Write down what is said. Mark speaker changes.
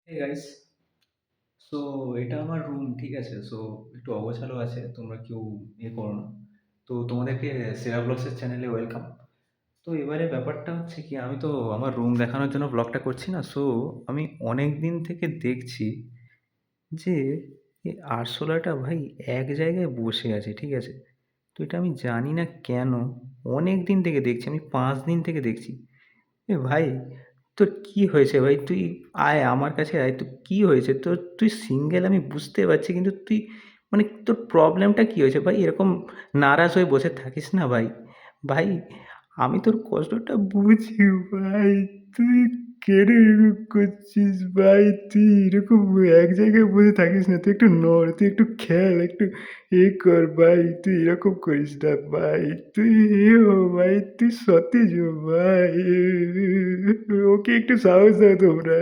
Speaker 1: Hey guys, so এটা আমার room, ঠিক আছে? সো একটু অগোছালো আছে, তোমরা কেউ করো না। তো তোমাদেরকে সেরা ব্লগসের চ্যানেলে ওয়েলকাম। তো এবারে ব্যাপারটা হচ্ছে কি, আমি তো আমার রুম দেখানোর জন্য ব্লগটা করছি না। সো আমি অনেক দিন থেকে দেখছি যে এই আরশোলাটা ভাই এক জায়গায় বসে আছে, ঠিক আছে? তো এটা আমি জানি না কেন, অনেক দিন থেকে দেখছি, আমি 5 দিন থেকে দেখছি। এ ভাই, তোর কি হয়েছে ভাই? তুই আয় আমার কাছে আয়। তোর কি হয়েছে? তুই সিঙ্গেল আমি বুঝতে পারছি, কিন্তু তুই মানে তোর প্রবলেমটা কি হয়েছে ভাই? এরকম নারাজ হয়ে বসে থাকিস না ভাই। ভাই, আমি তোর কষ্টটা বুঝি ভাই। তুই কেন এরকম করছিস ভাই? তুই এরকম এক জায়গায় বসে থাকিস না। তুই একটু নড়, তুই একটু খেল, একটু কর ভাই। তুই এরকম করিস না ভাই। তুই ভাই, তুই সতেজ হ ভাই। ওকে একটু সাহস দাও তোমরা।